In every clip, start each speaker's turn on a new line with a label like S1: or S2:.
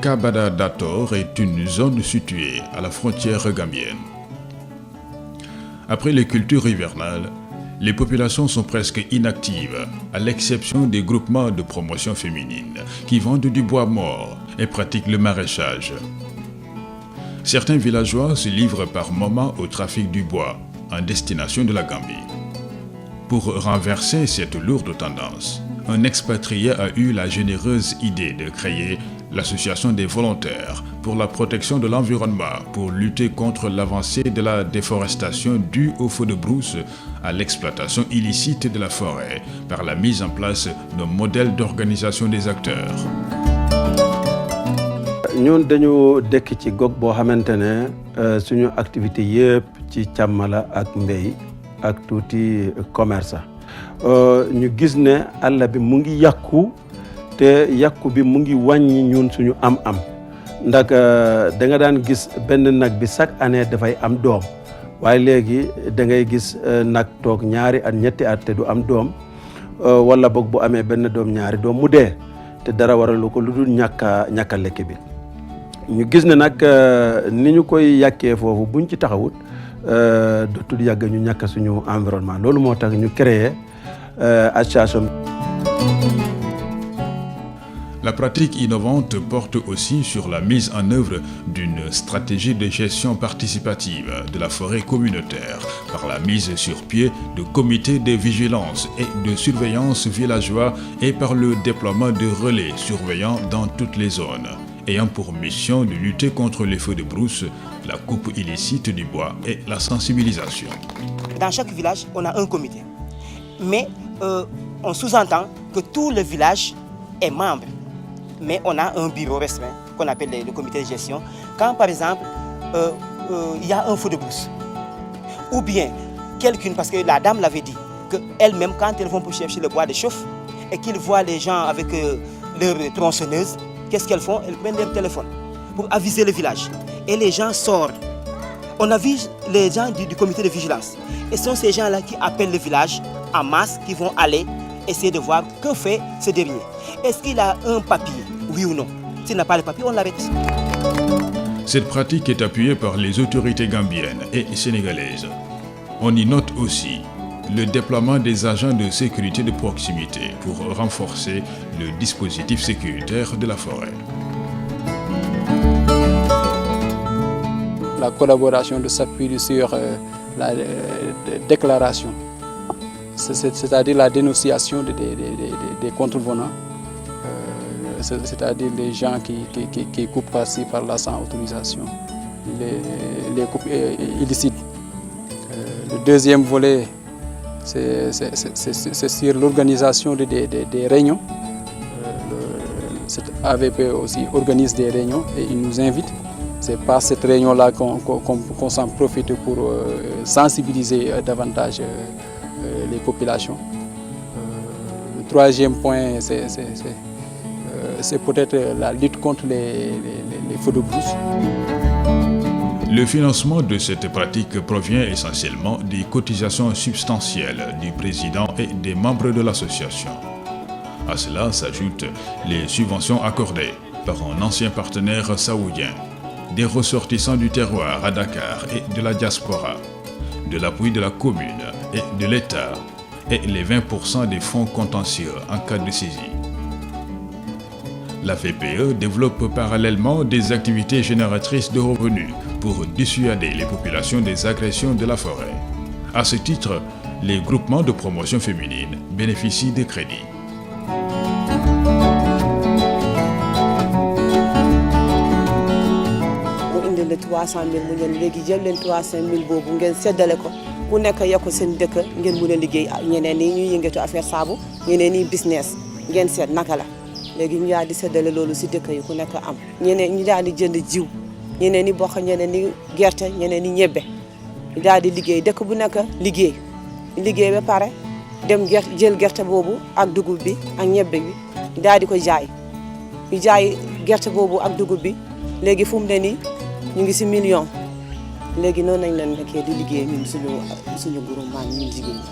S1: Kabada d'Ator est une zone située à la frontière gambienne. Après les cultures hivernales, les populations sont presque inactives, à l'exception des groupements de promotion féminine qui vendent du bois mort et pratiquent le maraîchage. Certains villageois se livrent par moments au trafic du bois en destination de la Gambie. Pour renverser cette lourde tendance, un expatrié a eu la généreuse idée de créer l'association des volontaires pour la protection de l'environnement pour lutter contre l'avancée de la déforestation due au feu de brousse à l'exploitation illicite de la forêt par la mise en place d'un modèle d'organisation des acteurs.
S2: ñun dañu dëkk ci gox boo xamante ne suñu activité yëpp ci càmm la ak mbéy ak tuuti commerce ñu gis ne àll bi mu ngi yàqu te yàqu bi mu ngi wàññi ñun suñu am-am ndax da nga daan gis benn nag bi chaque année dafay am doom waaye léegi da ngay gis nag toog ñaari at ñetti at te du am doom wala boog bu amee benn doom ñaari doom mu dee te dara waralu ko lu dul ñàkk a lekk bi. ñu gis ne nag ni ñu koy yàkkee foofu buñ ci taxawut dootul yàgg ñu ñàkk suñu environnement loolu moo tax ñu créer association.
S1: La pratique innovante porte aussi sur la mise en œuvre d'une stratégie de gestion participative de la forêt communautaire par la mise sur pied de comités de vigilance et de surveillance villageois et par le déploiement de relais surveillants dans toutes les zones, ayant pour mission de lutter contre les feux de brousse, la coupe illicite du bois et la sensibilisation.
S3: Dans chaque village, on a un comité. Mais on sous-entend que tout le village est membre. Mais on a un bureau restreint qu'on appelle le comité de gestion. Quand par exemple, il y a un feu de brousse, ou bien quelqu'un, parce que la dame l'avait dit, qu'elle-même, quand elles vont pour chercher le bois de chauffe et qu'ils voient les gens avec leur tronçonneuse, qu'est-ce qu'elles font? Elles prennent leur téléphone pour aviser le village. Et les gens sortent. On a vu les gens du comité de vigilance. Et ce sont ces gens-là qui appellent le village en masse, qui vont aller essayer de voir que fait ce dernier. Est-ce qu'il a un papier, oui ou non? S'il n'a pas le papier, on l'arrête.
S1: Cette pratique est appuyée par les autorités gambiennes et sénégalaises. On y note aussi le déploiement des agents de sécurité de proximité pour renforcer le dispositif sécuritaire de la forêt.
S4: La collaboration s'appuie sur la déclaration, c'est-à-dire la dénonciation des contrevenants, c'est-à-dire les gens qui coupent par-ci, par-là sans autorisation, les coupes illicites. Le deuxième volet, c'est sur l'organisation des réunions. Cette AVP aussi organise des réunions et il nous invite. C'est par cette réunion-là qu'on s'en profite pour sensibiliser davantage les populations. Le troisième point, c'est peut-être la lutte contre les feux de brousse.
S1: Le financement de cette pratique provient essentiellement des cotisations substantielles du président et des membres de l'association. À cela s'ajoutent les subventions accordées par un ancien partenaire saoudien, des ressortissants du terroir à Dakar et de la diaspora, de l'appui de la commune et de l'État et les 20% des fonds contentieux en cas de saisie. La VPE développe parallèlement des activités génératrices de revenus pour dissuader les populations des agressions de la forêt. À ce titre, les groupements de promotion féminine bénéficient des crédits.
S5: Le 300 000 mu ngeen léegi jël leen 300 000 boobu ngeen seddale ko ku nekk yokk seen dëkk ngeen mën a liggéey ñeneen ñi ñuy yëngatu affaire saabu ñeneen ñi business ngeen seet naka la léegi ñu daal di seddale loolu si dëkk yi ku nekk am ñeneen ñu daal di jënd jiw ñeneen ñi bokk ñeneen ñi gerte ñeneen ñi ñebbe ñu daal di liggéey dëkk bu nekk liggéey ba pare dem jël gerte boobu ak dugub bi ak ñebbe bi ñu daal di ko jaay ñu jaay gerte boobu ak dugub bi léegi fu mu ne nii ñu ngi si million léegi noonu nañ leen nekkee di liggéey ñun suñu groupement ñun jigéen ñi.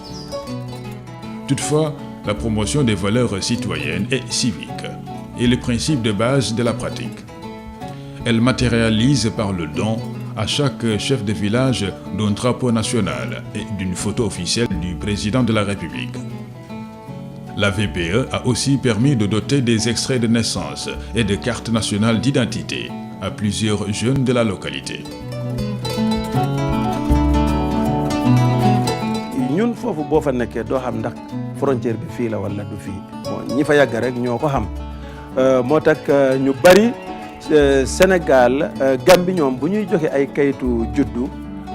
S1: Toutefois, la promotion des valeurs citoyennes et civiques est le principe de base de la pratique. Elle matérialise par le don à chaque chef de village d'un drapeau national et d'une photo officielle du président de la République. La VPE a aussi permis de doter des extraits de naissance et de cartes nationales d'identité à plusieurs jeunes de la localité.
S2: ñun foofu boo fa nekkee doo xam ndax frontière bi fii la wala du fii bon ñi fa yàgg rek ñoo ko xam moo tax ñu bari Sénégal Gambie ñoom bu ñuy joxe ay kayitu juddu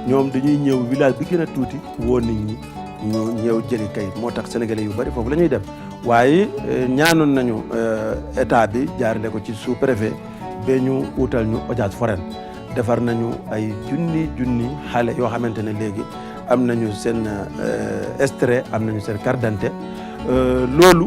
S2: ñoom dañuy ñëw village bi gën a tuuti woo nit ñi ñu ñëw jëli kayit moo tax sénégalais yu bari foofu la ñuy dem waaye ñaanoon nañu état bi jaarale ko ci sous-préfet ba ñu utal ñu audience foraine defar nañu ay junni xale yoo xamante ne léegi am nañu seen extrait am nañu seen carte d'identité loolu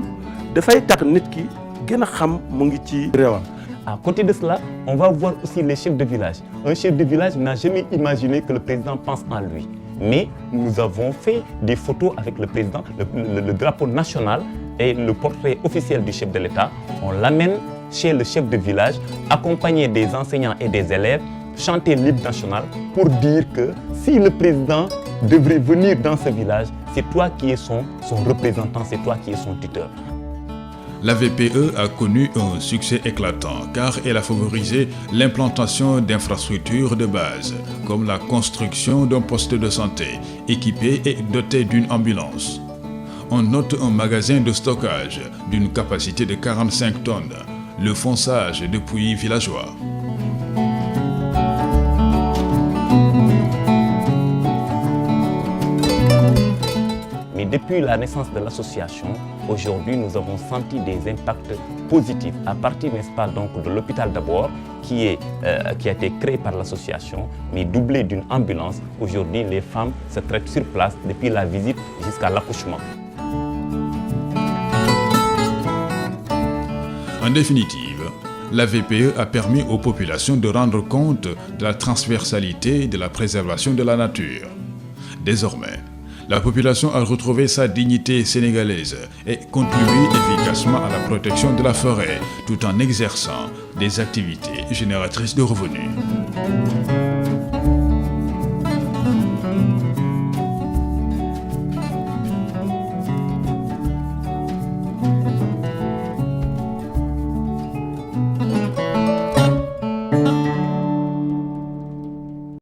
S2: dafay tax nit ki gën a xam mu ngi ci réewam.
S6: À côté de cela, on va voir aussi les chefs de village. Un chef de village n'a jamais imaginé que le président pense en lui. Mais nous avons fait des photos avec le président, le drapeau national et le portrait officiel du chef de l'État. On l'amène chez le chef de village, accompagné des enseignants et des élèves, chanter l'hymne national pour dire que si le président devrait venir dans ce village, c'est toi qui es son représentant, c'est toi qui es son tuteur.
S1: La VPE a connu un succès éclatant car elle a favorisé l'implantation d'infrastructures de base, comme la construction d'un poste de santé équipé et doté d'une ambulance. On note un magasin de stockage d'une capacité de 45 tonnes, le fonçage de puits villageois.
S6: Mais depuis la naissance de l'association, aujourd'hui nous avons senti des impacts positifs à partir, n'est-ce pas, donc de l'hôpital d'abord qui a été créé par l'association, mais doublé d'une ambulance. Aujourd'hui, les femmes se traitent sur place depuis la visite jusqu'à l'accouchement.
S1: En définitive, la VPE a permis aux populations de rendre compte de la transversalité de la préservation de la nature. Désormais, la population a retrouvé sa dignité sénégalaise et contribue efficacement à la protection de la forêt tout en exerçant des activités génératrices de revenus.